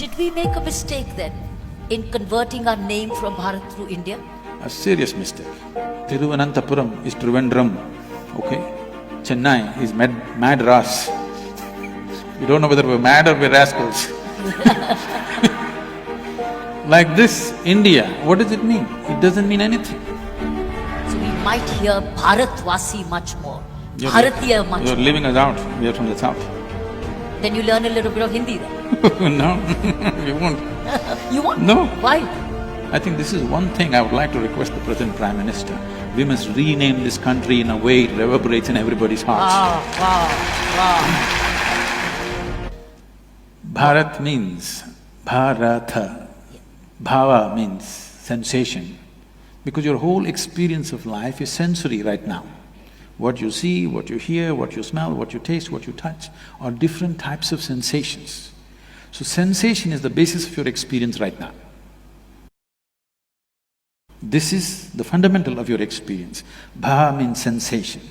Did we make a mistake then in converting our name from Bharat to India? A serious mistake. Thiruvananthapuram is Trivandrum, okay? Chennai is Madras. We don't know whether we're mad or we're rascals. Like this, India, what does it mean? It doesn't mean anything. So we might hear Bharatvasi much more, Bharatiya much You're more. leaving us out, we are from the south. Then you learn a little bit of Hindi then? No, we won't. You won't? No. Why? I think this is one thing I would like to request the present Prime Minister. We must rename this country in a way it reverberates in everybody's hearts. Wow. Bharat means Bharata. Bhava means sensation. Because your whole experience of life is sensory right now. What you see, what you hear, what you smell, what you taste, what you touch are different types of sensations. So sensation is the basis of your experience right now. This is the fundamental of your experience. Bha means sensation,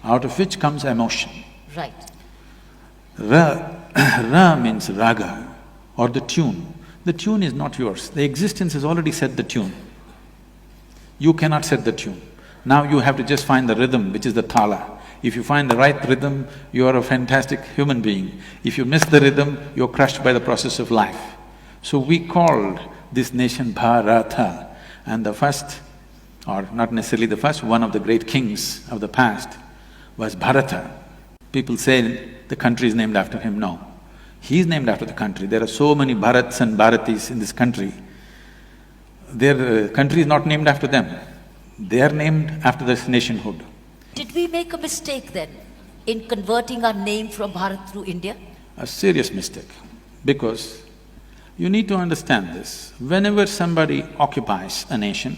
out of which comes emotion. Right. Ra means raga or the tune. The tune is not yours, the existence has already set the tune. You cannot set the tune. Now you have to just find the rhythm, which is the thala. If you find the right rhythm, you are a fantastic human being. If you miss the rhythm, you're crushed by the process of life. So we called this nation Bharata, and the first, or not necessarily the first, one of the great kings of the past was Bharata. People say the country is named after him, no. He is named after the country. There are so many Bharats and Bharatis in this country. Their country is not named after them. They are named after this nationhood. Did we make a mistake then in converting our name from Bharat to India? A serious mistake, because you need to understand this. Whenever somebody occupies a nation,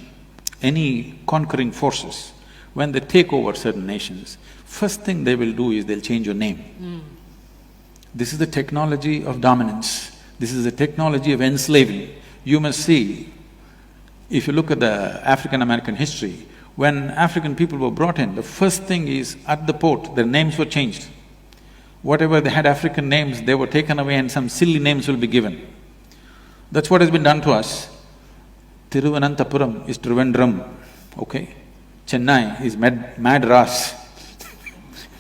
any conquering forces, when they take over certain nations, first thing they will do is they'll change your name. This is the technology of dominance. This is the technology of enslaving. You must see, if you look at the African-American history, when African people were brought in, the first thing is, at the port, their names were changed. Whatever they had African names, they were taken away and some silly names will be given. That's what has been done to us. Thiruvananthapuram is Trivandrum, okay? Chennai is Madras.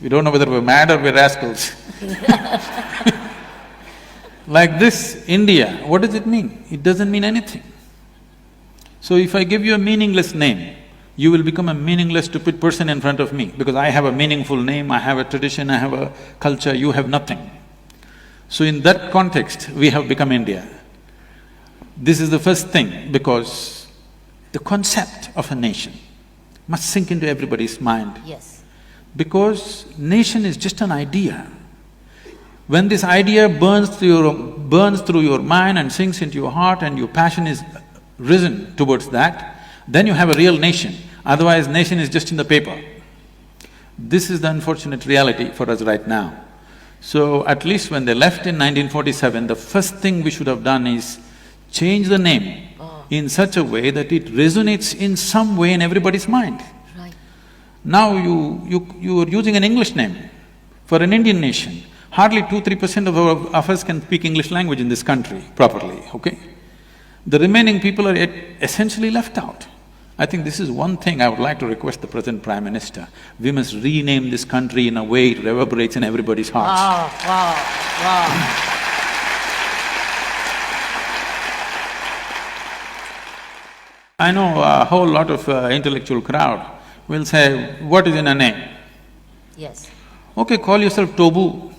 We don't know whether we're mad or we're rascals. Like this, India, what does it mean? It doesn't mean anything. So if I give you a meaningless name, you will become a meaningless, stupid person in front of me, because I have a meaningful name, I have a tradition, I have a culture, you have nothing. So in that context, we have become India. This is the first thing, because the concept of a nation must sink into everybody's mind. Yes. Because nation is just an idea. When this idea burns through your mind and sinks into your heart and your passion is risen towards that, then you have a real nation. Otherwise, nation is just in the paper. This is the unfortunate reality for us right now. So at least when they left in 1947, the first thing we should have done is change the name in such a way that it resonates in some way in everybody's mind. Right. Now you are using an English name for an Indian nation. Hardly 2–3% of us can speak English language in this country properly, okay? The remaining people are essentially left out. I think this is one thing I would like to request the present Prime Minister. We must rename this country in a way it reverberates in everybody's hearts. Wow. I know a whole lot of intellectual crowd will say, what is in a name? Yes. Okay, call yourself Tobu,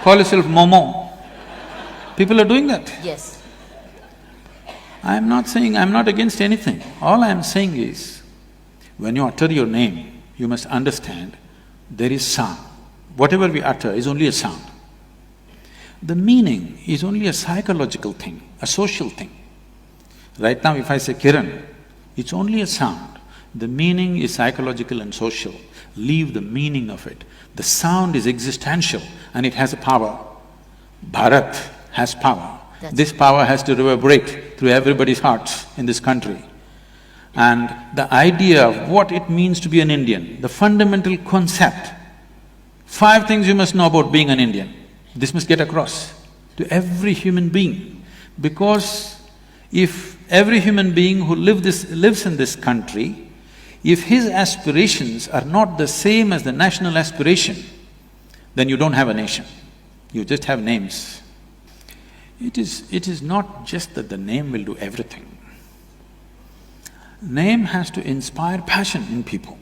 call yourself Momo. People are doing that. Yes. I'm not saying… I'm not against anything. All I'm saying is, when you utter your name, you must understand there is sound. Whatever we utter is only a sound. The meaning is only a psychological thing, a social thing. Right now if I say Kiran, it's only a sound. The meaning is psychological and social. Leave the meaning of it. The sound is existential and it has a power. Bharat has power. This power has to reverberate through everybody's hearts in this country. And the idea of what it means to be an Indian, the fundamental concept, 5 things you must know about being an Indian, this must get across. to every human being. Because if every human being who lives in this country, if his aspirations are not the same as the national aspiration, then you don't have a nation, you just have names. It is not just that the name will do everything. Name has to inspire passion in people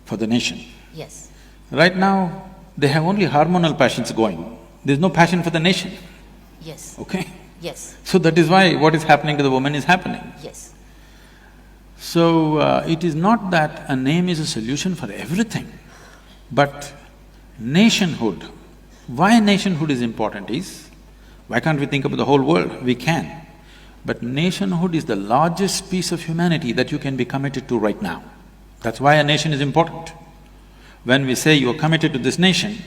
for the nation. Yes. Right now, they have only hormonal passions going, there's no passion for the nation. Yes. Okay? Yes. So that is why what is happening to the woman is happening. Yes. So, it is not that a name is a solution for everything, but nationhood. Why nationhood is important is, why can't we think about the whole world? We can. But nationhood is the largest piece of humanity that you can be committed to right now. That's why a nation is important. When we say you are committed to this nation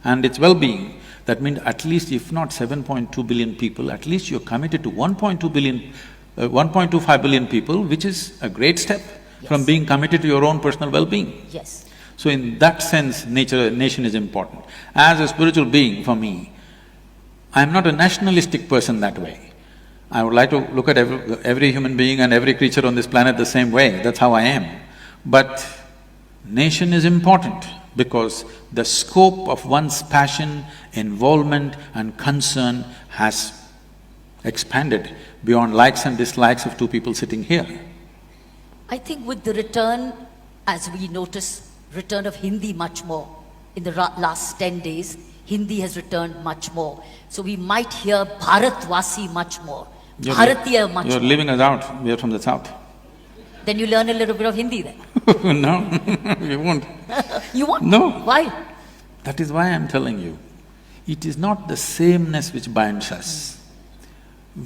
and its well-being, that means at least if not 7.2 billion people, at least you're committed to 1.25 billion people, which is a great step from being committed to your own personal well-being. Yes. So in that sense, nation is important. As a spiritual being, for me, I'm not a nationalistic person that way. I would like to look at every human being and every creature on this planet the same way, that's how I am. But nation is important because the scope of one's passion, involvement and concern has expanded beyond likes and dislikes of two people sitting here. I think with the return, as we notice, return of Hindi much more. In the last 10 days, Hindi has returned much more. So we might hear Bharatvasi much more, Bharatiya much more. You're leaving us out, we are from the south. Then you learn a little bit of Hindi then. No, we won't. You won't? No. Why? That is why I'm telling you, it is not the sameness which binds us.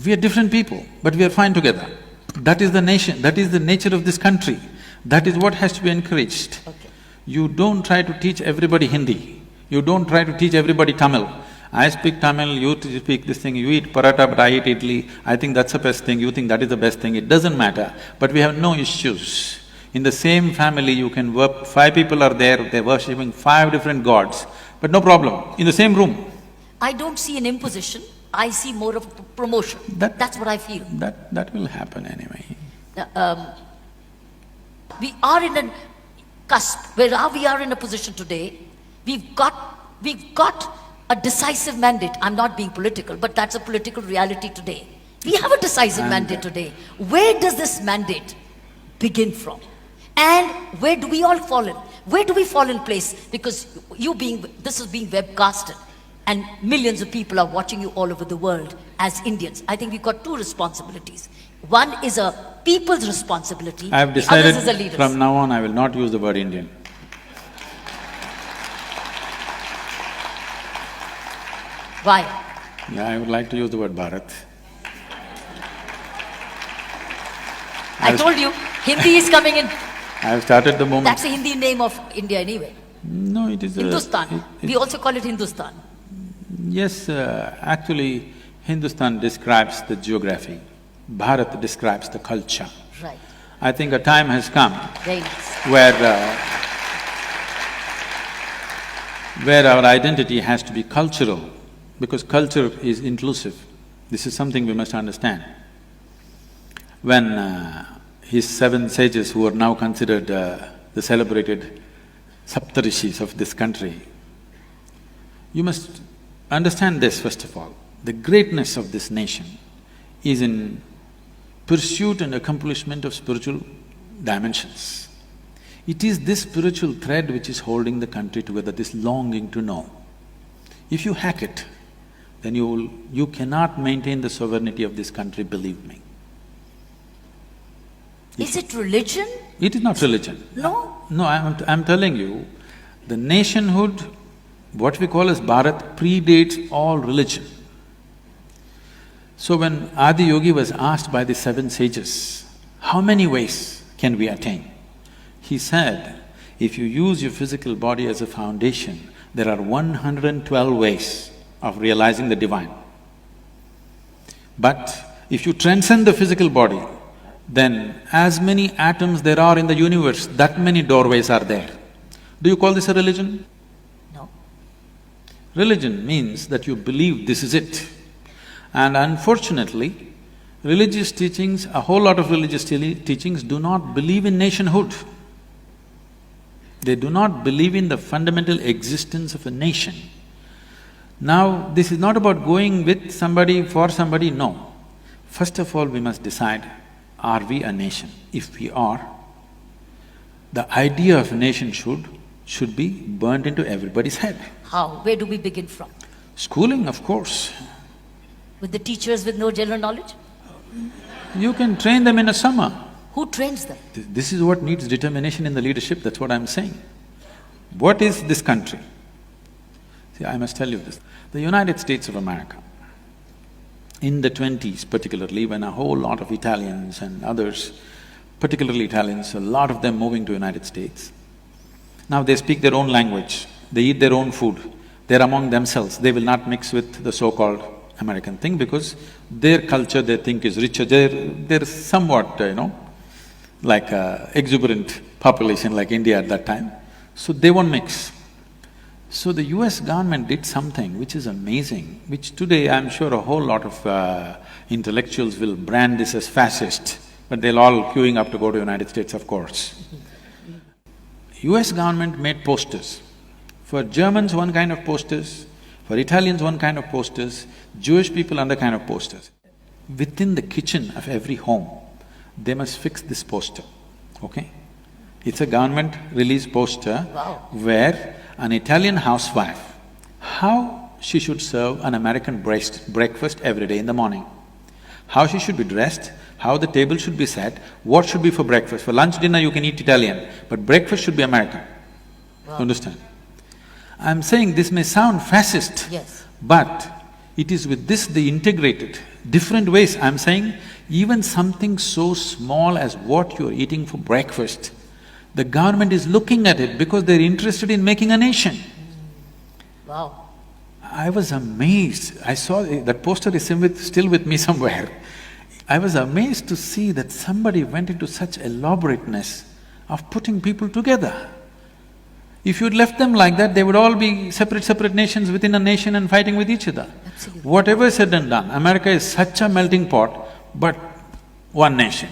We are different people, but we are fine together. That is the nation, that is the nature of this country. That is what has to be encouraged. Okay. You don't try to teach everybody Hindi, you don't try to teach everybody Tamil. I speak Tamil, you speak this thing, you eat paratha but I eat idli, I think that's the best thing, you think that is the best thing, it doesn't matter. But we have no issues. In the same family you can work… 5 people are there, they're worshipping 5 different gods, but no problem, in the same room. I don't see an imposition, I see more of a promotion. That's what I feel. That will happen anyway. We are in a cusp, where we are in a position today, we've got a decisive mandate. I'm not being political, but that's a political reality today. We have a decisive mandate today. Where does this mandate begin from? And where do we all fall in? Where do we fall in place? Because this is being webcasted and millions of people are watching you all over the world as Indians. I think we've got 2 responsibilities. One is a people's responsibility, I have the other decided is a leader's. from now on I will not use the word Indian. Why? Yeah, I would like to use the word Bharat. I told you, Hindi is coming in. I have started the movement. That's the Hindi name of India anyway. No, it is Hindustan. We also call it Hindustan. Yes, actually Hindustan describes the geography, Bharat describes the culture. Right. I think a time has come Very nice. where our identity has to be cultural, because culture is inclusive. This is something we must understand. When his 7 sages, who are now considered the celebrated Saptarishis of this country, you must understand this first of all. The greatness of this nation is in pursuit and accomplishment of spiritual dimensions. It is this spiritual thread which is holding the country together, this longing to know. If you hack it, then you cannot maintain the sovereignty of this country, believe me. Is it religion? It is not religion. No? No, I'm telling you, the nationhood, what we call as Bharat, predates all religion. So when Adi Yogi was asked by the 7 sages, how many ways can we attain? He said, if you use your physical body as a foundation, there are 112 ways of realizing the divine. But if you transcend the physical body, then as many atoms there are in the universe, that many doorways are there. Do you call this a religion? No. Religion means that you believe this is it. And unfortunately, religious teachings, a whole lot of religious teachings do not believe in nationhood. They do not believe in the fundamental existence of a nation. Now, this is not about going with somebody, for somebody, no. First of all, we must decide, are we a nation? If we are, the idea of a nation should be burnt into everybody's head. How? Where do we begin from? Schooling, of course. With the teachers with no general knowledge? You can train them in a summer. Who trains them? This is what needs determination in the leadership, that's what I'm saying. What is this country? See, I must tell you this. The United States of America, in the 20s particularly, when a whole lot of Italians and others, particularly Italians, a lot of them moving to United States, now they speak their own language, they eat their own food, they're among themselves, they will not mix with the so-called American thing because their culture they think is richer, they're somewhat, like a exuberant population like India at that time, so they won't mix. So the US government did something which is amazing, which today I'm sure a whole lot of intellectuals will brand this as fascist, but they'll all queuing up to go to United States, of course. US government made posters. For Germans, one kind of posters, for Italians, one kind of posters, Jewish people, another kind of posters. Within the kitchen of every home, they must fix this poster, okay? It's a government-released poster. Wow. Where an Italian housewife, how she should serve an American breakfast every day in the morning, how she should be dressed, how the table should be set, what should be for breakfast. For lunch, dinner you can eat Italian, but breakfast should be American. Wow. Understand? I'm saying this may sound fascist, Yes. but it is with this they integrated different ways. I'm saying even something so small as what you're eating for breakfast, the government is looking at it because they're interested in making a nation. Wow. I was amazed. I saw that poster is still with me somewhere. I was amazed to see that somebody went into such elaborateness of putting people together. If you'd left them like that, they would all be separate nations within a nation and fighting with each other. Absolutely. Whatever said and done, America is such a melting pot, but one nation,